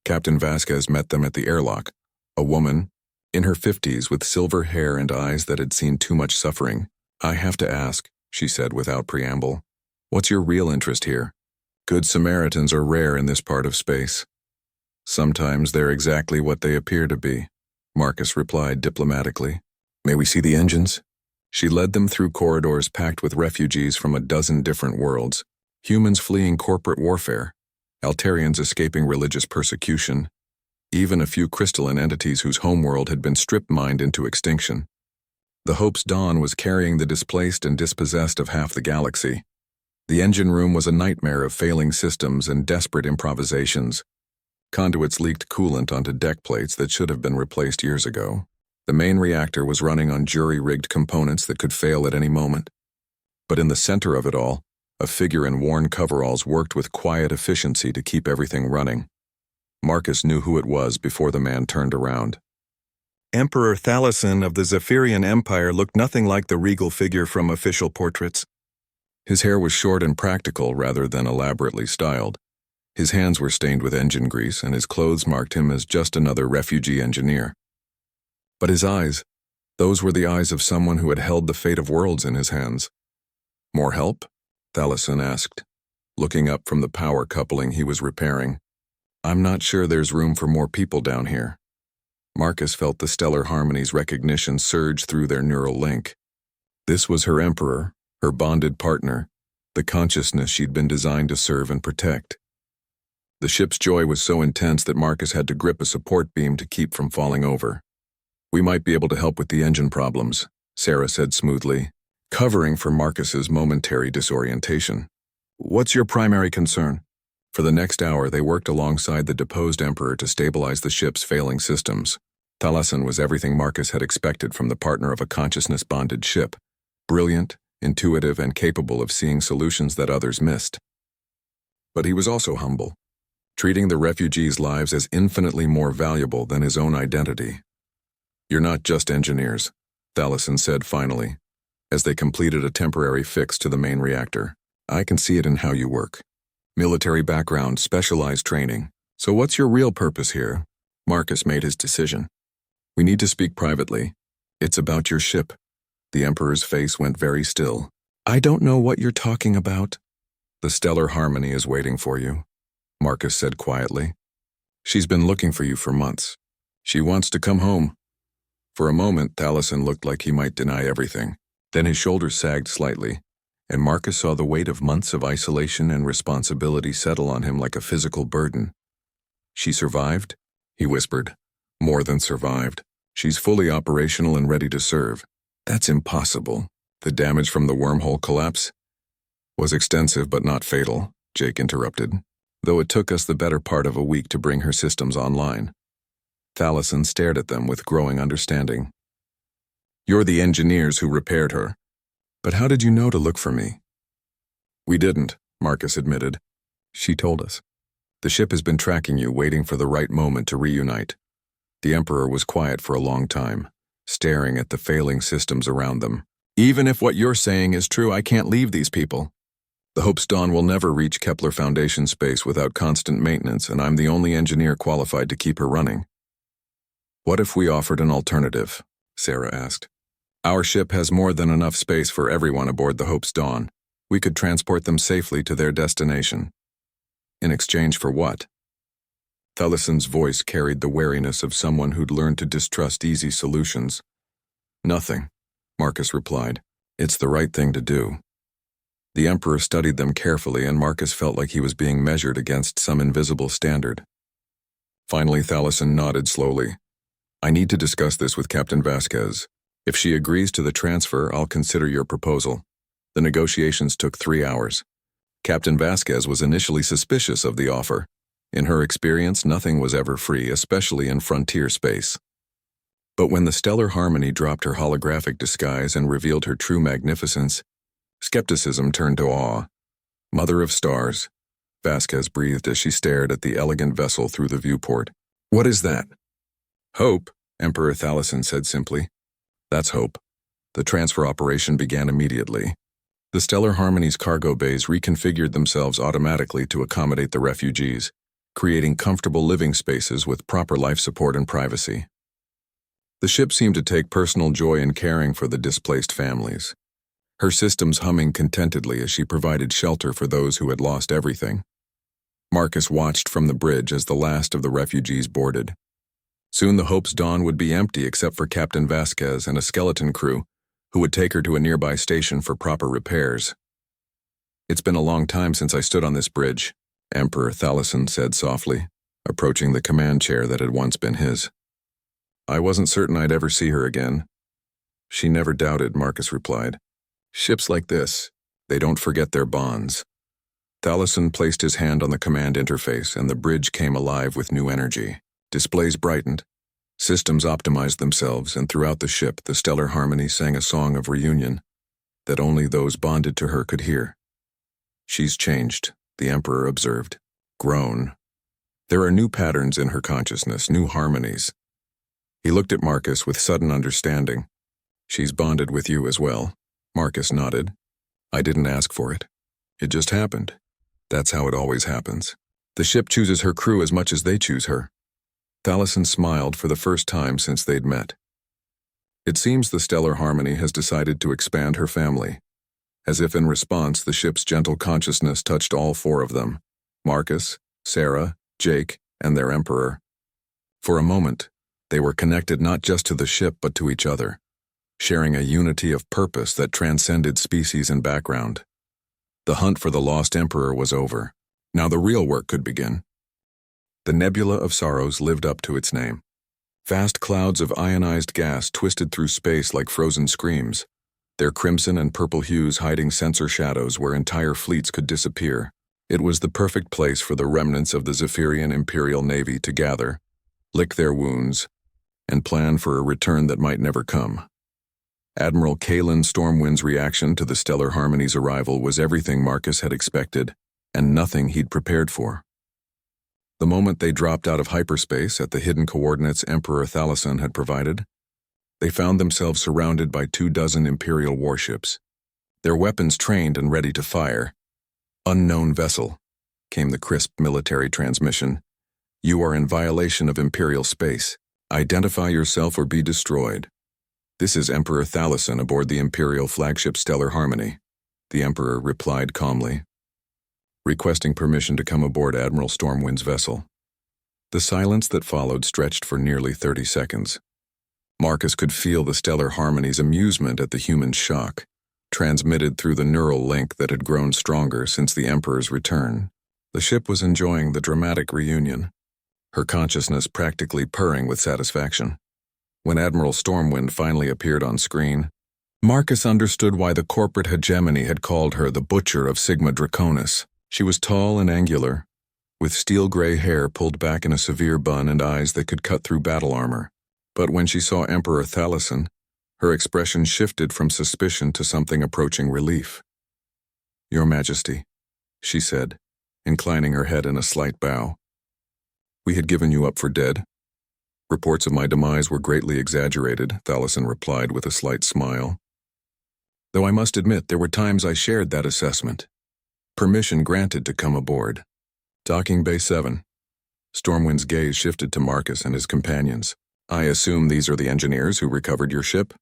Captain Vasquez met them at the airlock, a woman in her 50s with silver hair and eyes that had seen too much suffering. "I have to ask," she said without preamble, "what's your real interest here? Good Samaritans are rare in this part of space." "Sometimes they're exactly what they appear to be," Marcus replied diplomatically. "May we see the engines?" She led them through corridors packed with refugees from a dozen different worlds, humans fleeing corporate warfare, Altarians escaping religious persecution, even a few crystalline entities whose homeworld had been strip-mined into extinction. The Hope's dawn was carrying the displaced and dispossessed of half the galaxy. The engine room was a nightmare of failing systems and desperate improvisations. Conduits leaked coolant onto deck plates that should have been replaced years ago. The main reactor was running on jury-rigged components that could fail at any moment. But in the center of it all, a figure in worn coveralls worked with quiet efficiency to keep everything running. Marcus knew who it was before the man turned around. Emperor Thalassen of the Zephyrian Empire looked nothing like the regal figure from official portraits. His hair was short and practical rather than elaborately styled. His hands were stained with engine grease, and his clothes marked him as just another refugee engineer. But his eyes, those were the eyes of someone who had held the fate of worlds in his hands. "More help?" Thalassen asked, looking up from the power coupling he was repairing. "I'm not sure there's room for more people down here." Marcus felt the stellar harmony's recognition surge through their neural link. This was her emperor, her bonded partner, the consciousness she'd been designed to serve and protect. The ship's joy was so intense that Marcus had to grip a support beam to keep from falling over. "We might be able to help with the engine problems," Sarah said smoothly, covering for Marcus's momentary disorientation. "What's your primary concern?" For the next hour, they worked alongside the deposed emperor to stabilize the ship's failing systems. Thalassen was everything Marcus had expected from the partner of a consciousness-bonded ship. Brilliant, intuitive, and capable of seeing solutions that others missed. But he was also humble, treating the refugees' lives as infinitely more valuable than his own identity. "You're not just engineers," Thalassen said finally, as they completed a temporary fix to the main reactor. "I can see it in how you work. Military background, specialized training. So what's your real purpose here?" Marcus made his decision. "We need to speak privately. It's about your ship." The Emperor's face went very still. "I don't know what you're talking about." "The stellar harmony is waiting for you," Marcus said quietly. "She's been looking for you for months. She wants to come home." For a moment, Thalassen looked like he might deny everything. Then his shoulders sagged slightly, and Marcus saw the weight of months of isolation and responsibility settle on him like a physical burden. "She survived?" he whispered. "More than survived. She's fully operational and ready to serve." "That's impossible." "The damage from the wormhole collapse was extensive but not fatal," Jake interrupted, "though it took us the better part of a week to bring her systems online." Thalassen stared at them with growing understanding. "You're the engineers who repaired her. But how did you know to look for me?" "We didn't," Marcus admitted. "She told us. The ship has been tracking you, waiting for the right moment to reunite." The Emperor was quiet for a long time, staring at the failing systems around them. "Even if what you're saying is true, I can't leave these people. The Hope's Dawn will never reach Kepler Foundation space without constant maintenance, and I'm the only engineer qualified to keep her running." "What if we offered an alternative?" Sarah asked. "Our ship has more than enough space for everyone aboard the Hope's Dawn. We could transport them safely to their destination." "In exchange for what?" Thalassen's voice carried the wariness of someone who'd learned to distrust easy solutions. "Nothing," Marcus replied. "It's the right thing to do." The Emperor studied them carefully, and Marcus felt like he was being measured against some invisible standard. Finally, Thalassen nodded slowly. "I need to discuss this with Captain Vasquez. If she agrees to the transfer, I'll consider your proposal." The negotiations took 3 hours. Captain Vasquez was initially suspicious of the offer. In her experience, nothing was ever free, especially in frontier space. But when the stellar harmony dropped her holographic disguise and revealed her true magnificence, skepticism turned to awe. "Mother of stars," Vasquez breathed as she stared at the elegant vessel through the viewport. "What is that?" "Hope," Emperor Thalassen said simply. "That's Hope." The transfer operation began immediately. The stellar harmony's cargo bays reconfigured themselves automatically to accommodate the refugees, creating comfortable living spaces with proper life support and privacy. The ship seemed to take personal joy in caring for the displaced families, her systems humming contentedly as she provided shelter for those who had lost everything. Marcus watched from the bridge as the last of the refugees boarded. Soon the Hope's Dawn would be empty except for Captain Vasquez and a skeleton crew, who would take her to a nearby station for proper repairs. "It's been a long time since I stood on this bridge," Emperor Thalassen said softly. approaching the command chair that had once been his. I wasn't certain I'd ever see her again. She never doubted, Marcus replied. Ships like this, they don't forget their bonds. Thalison placed his hand on the command interface, and the bridge came alive with new energy. Displays brightened. Systems optimized themselves, and throughout the ship, the stellar harmony sang a song of reunion that only those bonded to her could hear. She's changed, the Emperor observed. Grown. There are new patterns in her consciousness, new harmonies. He looked at Marcus with sudden understanding. She's bonded with you as well. Marcus nodded. I didn't ask for it. It just happened. That's how it always happens. The ship chooses her crew as much as they choose her. Thalison smiled for the first time since they'd met. It seems the stellar harmony has decided to expand her family. As if in response, the ship's gentle consciousness touched all four of them, Marcus, Sarah, Jake, and their Emperor. For a moment, they were connected not just to the ship but to each other, sharing a unity of purpose that transcended species and background. The hunt for the lost Emperor was over. Now the real work could begin. The Nebula of Sorrows lived up to its name. Vast clouds of ionized gas twisted through space like frozen screams, their crimson and purple hues hiding sensor shadows where entire fleets could disappear. It was the perfect place for the remnants of the Zephyrian Imperial Navy to gather, lick their wounds, and plan for a return that might never come. Admiral Kalen Stormwind's reaction to the stellar harmony's arrival was everything Marcus had expected, and nothing he'd prepared for. The moment they dropped out of hyperspace at the hidden coordinates Emperor Thalison had provided, they found themselves surrounded by 24 Imperial warships, their weapons trained and ready to fire. Unknown vessel, came the crisp military transmission. You are in violation of Imperial space. Identify yourself or be destroyed. This is Emperor Thalison aboard the Imperial flagship Stellar Harmony, the Emperor replied calmly, requesting permission to come aboard Admiral Stormwind's vessel. The silence that followed stretched for nearly 30 seconds. Marcus could feel the Stellar Harmony's amusement at the human shock, transmitted through the neural link that had grown stronger since the Emperor's return. The ship was enjoying the dramatic reunion, her consciousness practically purring with satisfaction. When Admiral Stormwind finally appeared on screen, Marcus understood why the corporate hegemony had called her the Butcher of Sigma Draconis. She was tall and angular, with steel-gray hair pulled back in a severe bun and eyes that could cut through battle armor. But when she saw Emperor Thalison, her expression shifted from suspicion to something approaching relief. Your Majesty, she said, inclining her head in a slight bow. We had given you up for dead. Reports of my demise were greatly exaggerated, Thalison replied with a slight smile. Though I must admit there were times I shared that assessment. Permission granted to come aboard. Docking Bay 7. Stormwind's gaze shifted to Marcus and his companions. I assume these are the engineers who recovered your ship?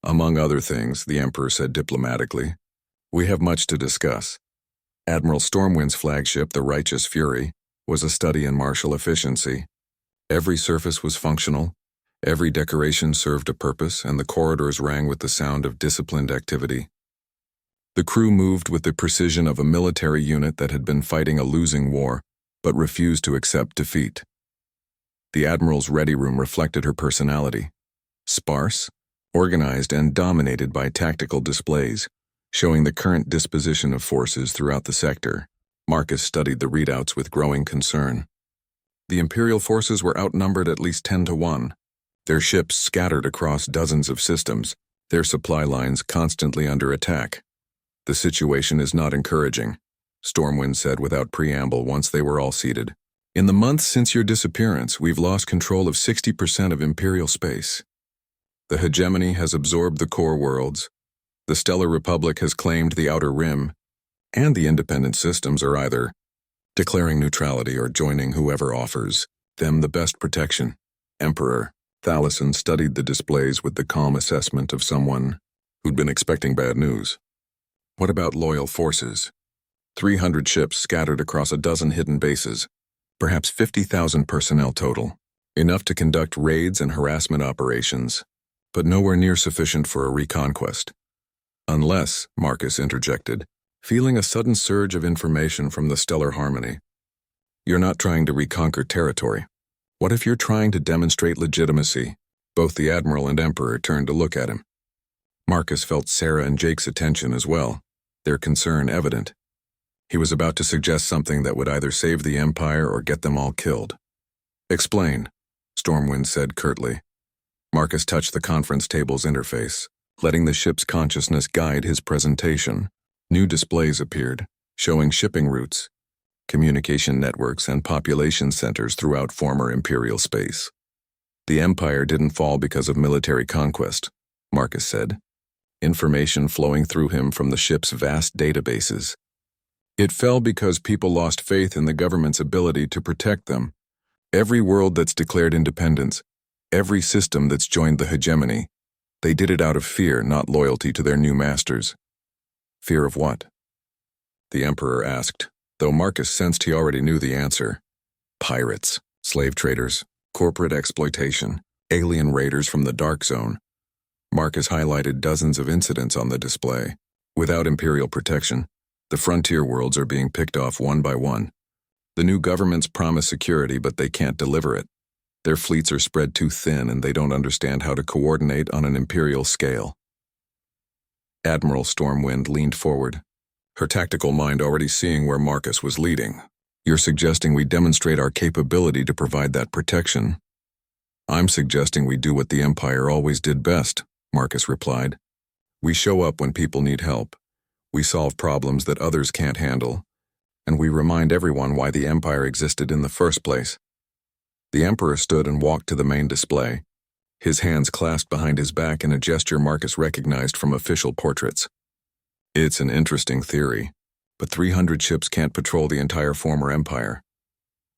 Among other things, the Emperor said diplomatically. We have much to discuss. Admiral Stormwind's flagship, the Righteous Fury, was a study in martial efficiency. Every surface was functional, every decoration served a purpose, and the corridors rang with the sound of disciplined activity. The crew moved with the precision of a military unit that had been fighting a losing war, but refused to accept defeat. The Admiral's ready room reflected her personality. Sparse, organized, and dominated by tactical displays, showing the current disposition of forces throughout the sector. Marcus studied the readouts with growing concern. The Imperial forces were outnumbered at least 10-1, their ships scattered across dozens of systems, their supply lines constantly under attack. The situation is not encouraging, Stormwind said without preamble once they were all seated. In the months since your disappearance, we've lost control of 60% of Imperial space. The hegemony has absorbed the core worlds, the Stellar Republic has claimed the Outer Rim, and the independent systems are either declaring neutrality or joining whoever offers them the best protection. Emperor Thalison studied the displays with the calm assessment of someone who'd been expecting bad news. What about loyal forces? 300 ships scattered across a dozen hidden bases, perhaps 50,000 personnel total, enough to conduct raids and harassment operations, but nowhere near sufficient for a reconquest. Unless, Marcus interjected, feeling a sudden surge of information from the Stellar Harmony. You're not trying to reconquer territory. What if you're trying to demonstrate legitimacy? Both the Admiral and Emperor turned to look at him. Marcus felt Sarah and Jake's attention as well, their concern evident. He was about to suggest something that would either save the Empire or get them all killed. "Explain," Stormwind said curtly. Marcus touched the conference table's interface, letting the ship's consciousness guide his presentation. New displays appeared, showing shipping routes, communication networks, and population centers throughout former Imperial space. The Empire didn't fall because of military conquest, Marcus said, information flowing through him from the ship's vast databases. It fell because people lost faith in the government's ability to protect them. Every world that's declared independence, every system that's joined the hegemony, they did it out of fear, not loyalty to their new masters. Fear of what? The Emperor asked, though Marcus sensed he already knew the answer. Pirates, slave traders, corporate exploitation, alien raiders from the Dark Zone. Marcus highlighted dozens of incidents on the display. Without Imperial protection, the frontier worlds are being picked off one by one. The new governments promise security, but they can't deliver it. Their fleets are spread too thin, and they don't understand how to coordinate on an Imperial scale. Admiral Stormwind leaned forward, her tactical mind already seeing where Marcus was leading. "You're suggesting we demonstrate our capability to provide that protection?" "I'm suggesting we do what the Empire always did best," Marcus replied. "We show up when people need help. We solve problems that others can't handle, and we remind everyone why the Empire existed in the first place." The Emperor stood and walked to the main display, his hands clasped behind his back in a gesture Marcus recognized from official portraits. "It's an interesting theory, but 300 ships can't patrol the entire former Empire."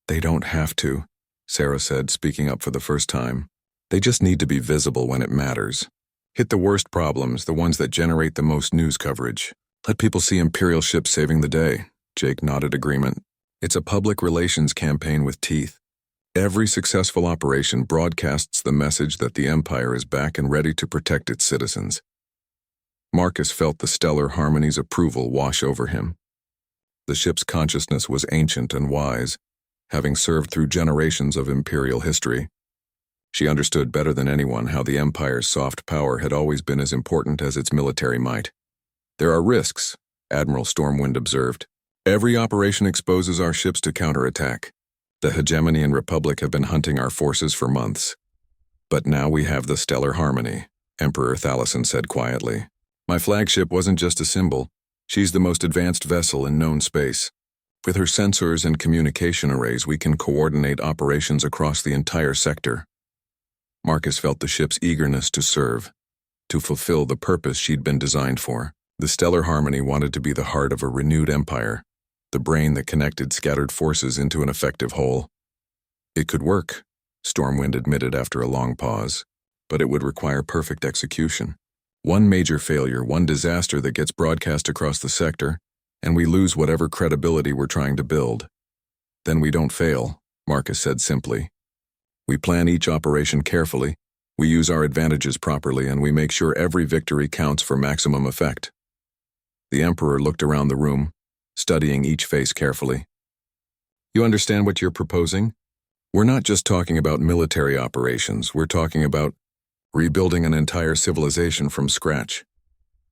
"They don't have to," Sarah said, speaking up for the first time. "They just need to be visible when it matters. Hit the worst problems, the ones that generate the most news coverage. Let people see Imperial ships saving the day." Jake nodded agreement. "It's a public relations campaign with teeth. Every successful operation broadcasts the message that the Empire is back and ready to protect its citizens." Marcus felt the stellar harmony's approval wash over him. The ship's consciousness was ancient and wise, having served through generations of Imperial history. She understood better than anyone how the Empire's soft power had always been as important as its military might. "There are risks," Admiral Stormwind observed. "Every operation exposes our ships to counterattack. The hegemony and Republic have been hunting our forces for months. But now we have the stellar harmony," Emperor Thalison said quietly. "My flagship wasn't just a symbol. She's the most advanced vessel in known space. With her sensors and communication arrays, we can coordinate operations across the entire sector." Marcus felt the ship's eagerness to serve, to fulfill the purpose she'd been designed for. The stellar harmony wanted to be the heart of a renewed empire, the brain that connected scattered forces into an effective whole. "It could work," Stormwind admitted after a long pause, "but it would require perfect execution. One major failure, one disaster that gets broadcast across the sector, and we lose whatever credibility we're trying to build." "Then we don't fail," Marcus said simply. "We plan each operation carefully, we use our advantages properly, and we make sure every victory counts for maximum effect." The Emperor looked around the room, studying each face carefully. "You understand what you're proposing? We're not just talking about military operations, we're talking about rebuilding an entire civilization from scratch."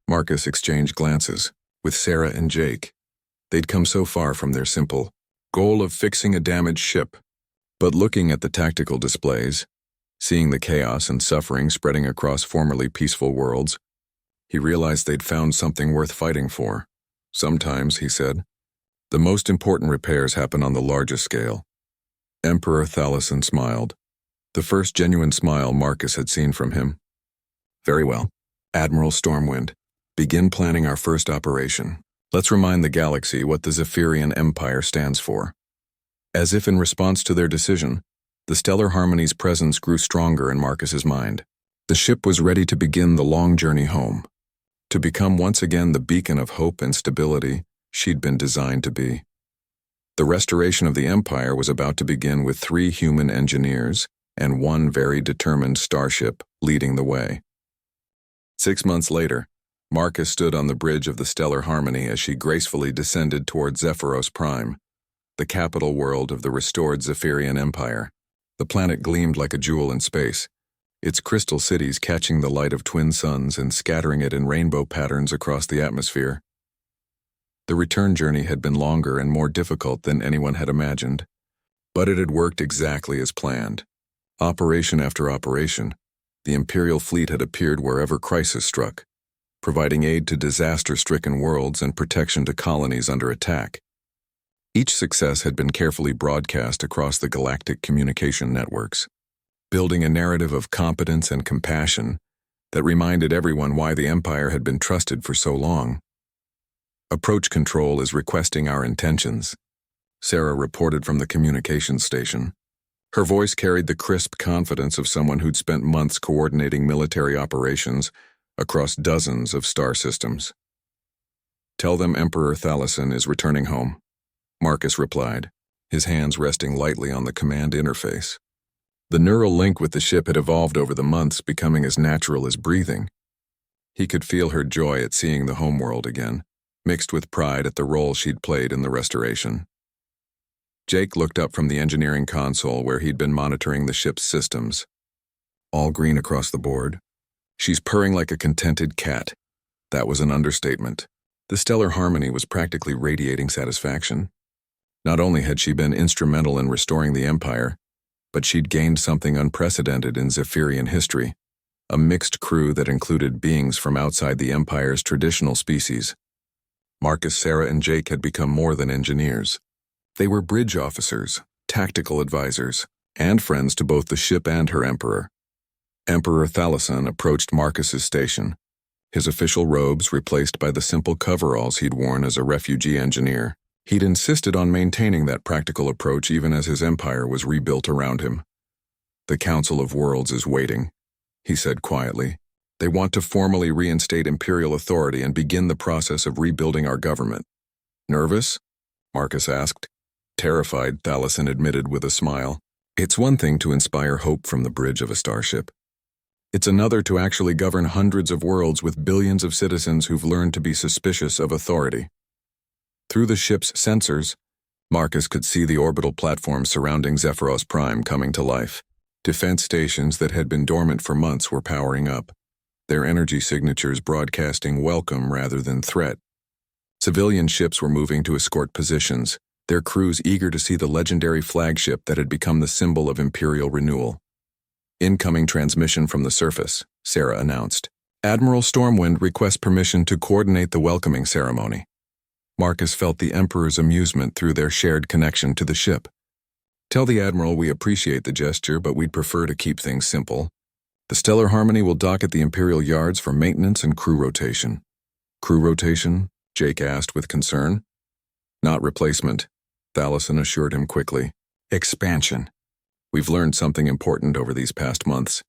Marcus exchanged glances with Sarah and Jake. They'd come so far from their simple goal of fixing a damaged ship. But looking at the tactical displays, seeing the chaos and suffering spreading across formerly peaceful worlds, he realized they'd found something worth fighting for. "Sometimes," he said, "the most important repairs happen on the largest scale." Emperor Thalison smiled, the first genuine smile Marcus had seen from him. "Very well, Admiral Stormwind, begin planning our first operation. Let's remind the galaxy what the Zephyrian Empire stands for." As if in response to their decision, the stellar harmony's presence grew stronger in Marcus's mind. The ship was ready to begin the long journey home, to become once again the beacon of hope and stability she'd been designed to be. The restoration of the Empire was about to begin with 3 human engineers and 1 very determined starship leading the way. 6 months later, Marcus stood on the bridge of the stellar harmony as she gracefully descended toward Zephyros Prime. the capital world of the restored Zephyrian Empire. The planet gleamed like a jewel in space, its crystal cities catching the light of twin suns and scattering it in rainbow patterns across the atmosphere. The return journey had been longer and more difficult than anyone had imagined, but it had worked exactly as planned. Operation after operation, the Imperial fleet had appeared wherever crisis struck, providing aid to disaster-stricken worlds and protection to colonies under attack. Each success had been carefully broadcast across the galactic communication networks, building a narrative of competence and compassion that reminded everyone why the Empire had been trusted for so long. Approach control is requesting our intentions, Sarah reported from the communications station. Her voice carried the crisp confidence of someone who'd spent months coordinating military operations across dozens of star systems. Tell them Emperor Thalassen is returning home, Marcus replied, his hands resting lightly on the command interface. The neural link with the ship had evolved over the months, becoming as natural as breathing. He could feel her joy at seeing the homeworld again, mixed with pride at the role she'd played in the restoration. Jake looked up from the engineering console where he'd been monitoring the ship's systems. All green across the board. She's purring like a contented cat. That was an understatement. The stellar harmony was practically radiating satisfaction. Not only had she been instrumental in restoring the Empire, but she'd gained something unprecedented in Zephyrian history, a mixed crew that included beings from outside the Empire's traditional species. Marcus, Sarah, and Jake had become more than engineers. They were bridge officers, tactical advisors, and friends to both the ship and her emperor. Emperor Thalassen approached Marcus's station, his official robes replaced by the simple coveralls he'd worn as a refugee engineer. He'd insisted on maintaining that practical approach even as his empire was rebuilt around him. The Council of Worlds is waiting, he said quietly. They want to formally reinstate imperial authority and begin the process of rebuilding our government. Nervous? Marcus asked. Terrified, Thalassen admitted with a smile. It's one thing to inspire hope from the bridge of a starship. It's another to actually govern hundreds of worlds with billions of citizens who've learned to be suspicious of authority. Through the ship's sensors, Marcus could see the orbital platforms surrounding Zephyros Prime coming to life. Defense stations that had been dormant for months were powering up, their energy signatures broadcasting welcome rather than threat. Civilian ships were moving to escort positions, their crews eager to see the legendary flagship that had become the symbol of Imperial renewal. Incoming transmission from the surface, Sarah announced. Admiral Stormwind requests permission to coordinate the welcoming ceremony. Marcus felt the Emperor's amusement through their shared connection to the ship. Tell the Admiral we appreciate the gesture, but we'd prefer to keep things simple. The Stellar Harmony will dock at the Imperial yards for maintenance and crew rotation. Crew rotation? Jake asked with concern. Not replacement, Thalassen assured him quickly. Expansion. We've learned something important over these past months.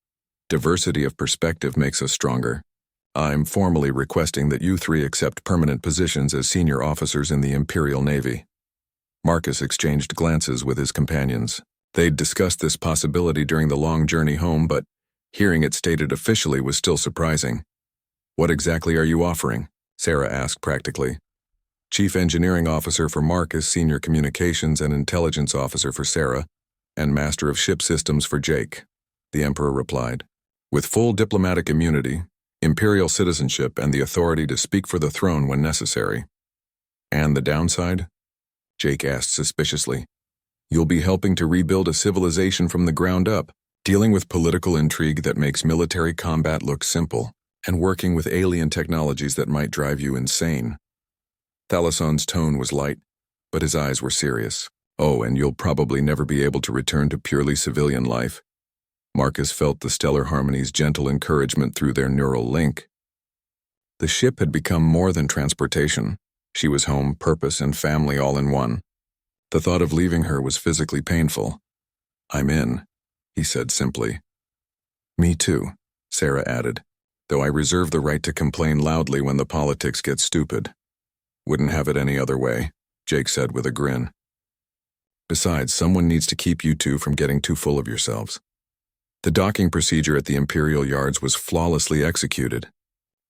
Diversity of perspective makes us stronger. I'm formally requesting that you three accept permanent positions as senior officers in the Imperial Navy. Marcus exchanged glances with his companions. They'd discussed this possibility during the long journey home, but hearing it stated officially was still surprising. What exactly are you offering? Sarah asked practically. Chief Engineering Officer for Marcus, Senior Communications and Intelligence Officer for Sarah, and Master of Ship Systems for Jake, the Emperor replied. With full diplomatic immunity, imperial citizenship, and the authority to speak for the throne when necessary. And the downside? Jake asked suspiciously. You'll be helping to rebuild a civilization from the ground up, dealing with political intrigue that makes military combat look simple, and working with alien technologies that might drive you insane. Thalassen's tone was light, but his eyes were serious. Oh, and you'll probably never be able to return to purely civilian life. Marcus felt the Stellar Harmony's gentle encouragement through their neural link. The ship had become more than transportation. She was home, purpose, and family all in one. The thought of leaving her was physically painful. I'm in, he said simply. Me too, Sarah added, though I reserve the right to complain loudly when the politics get stupid. Wouldn't have it any other way, Jake said with a grin. Besides, someone needs to keep you two from getting too full of yourselves. The docking procedure at the Imperial Yards was flawlessly executed,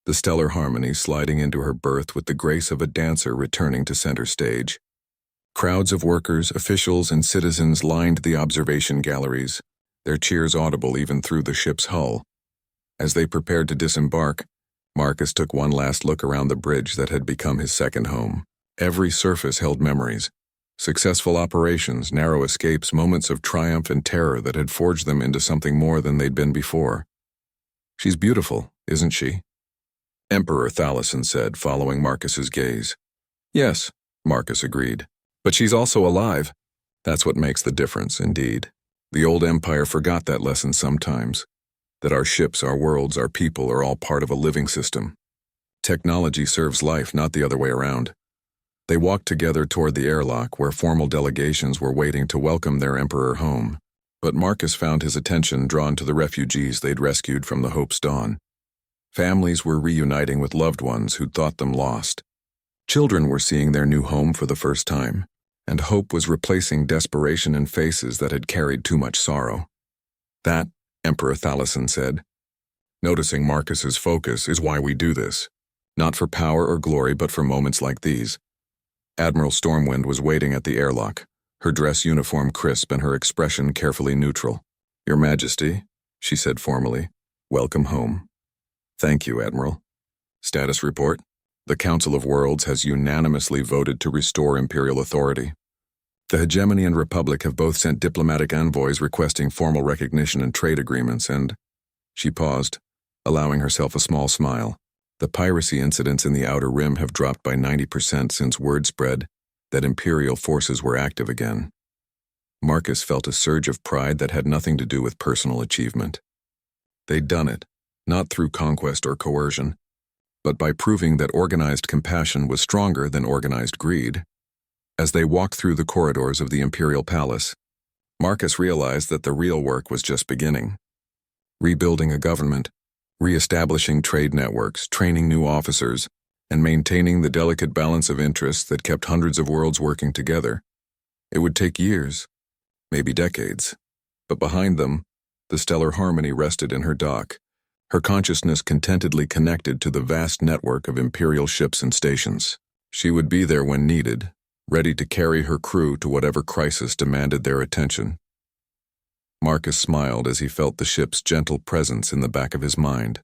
the Stellar Harmony sliding into her berth with the grace of a dancer returning to center stage. Crowds of workers, officials, and citizens lined the observation galleries, their cheers audible even through the ship's hull. As they prepared to disembark, Marcus took one last look around the bridge that had become his second home. Every surface held memories. Successful operations, narrow escapes, moments of triumph and terror that had forged them into something more than they'd been before. "She's beautiful, isn't she?" Emperor Thalasson said, following Marcus's gaze. "Yes," Marcus agreed. "But she's also alive." That's what makes the difference, indeed. The old empire forgot that lesson sometimes, that our ships, our worlds, our people are all part of a living system. Technology serves life, not the other way around. They walked together toward the airlock where formal delegations were waiting to welcome their emperor home. But Marcus found his attention drawn to the refugees they'd rescued from the Hope's dawn. Families were reuniting with loved ones who'd thought them lost. Children were seeing their new home for the first time, and hope was replacing desperation in faces that had carried too much sorrow. "That," Emperor Thalasson said, noticing Marcus's focus, "is why we do this. Not for power or glory, but for moments like these." Admiral Stormwind was waiting at the airlock, her dress uniform crisp and her expression carefully neutral. "Your Majesty," she said formally, "welcome home." "Thank you, Admiral." Status report. The Council of Worlds has unanimously voted to restore Imperial authority. The Hegemony and Republic have both sent diplomatic envoys requesting formal recognition and trade agreements, and she paused, allowing herself a small smile. The piracy incidents in the Outer Rim have dropped by 90% since word spread that Imperial forces were active again. Marcus felt a surge of pride that had nothing to do with personal achievement. They'd done it, not through conquest or coercion, but by proving that organized compassion was stronger than organized greed. As they walked through the corridors of the Imperial Palace, Marcus realized that the real work was just beginning. Rebuilding a government, re-establishing trade networks, training new officers, and maintaining the delicate balance of interests that kept hundreds of worlds working together. It would take years, maybe decades, but behind them, the stellar harmony rested in her dock, her consciousness contentedly connected to the vast network of Imperial ships and stations. She would be there when needed, ready to carry her crew to whatever crisis demanded their attention. Marcus smiled as he felt the ship's gentle presence in the back of his mind.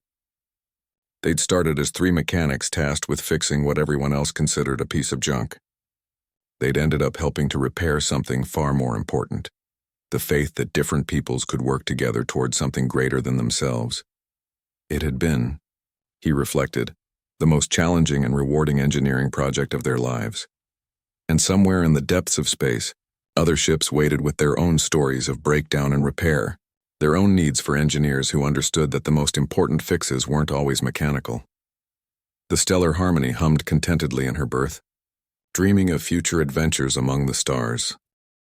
They'd started as 3 mechanics tasked with fixing what everyone else considered a piece of junk. They'd ended up helping to repair something far more important, the faith that different peoples could work together toward something greater than themselves. It had been, he reflected, the most challenging and rewarding engineering project of their lives. And somewhere in the depths of space, other ships waited with their own stories of breakdown and repair, their own needs for engineers who understood that the most important fixes weren't always mechanical. The stellar harmony hummed contentedly in her berth, dreaming of future adventures among the stars.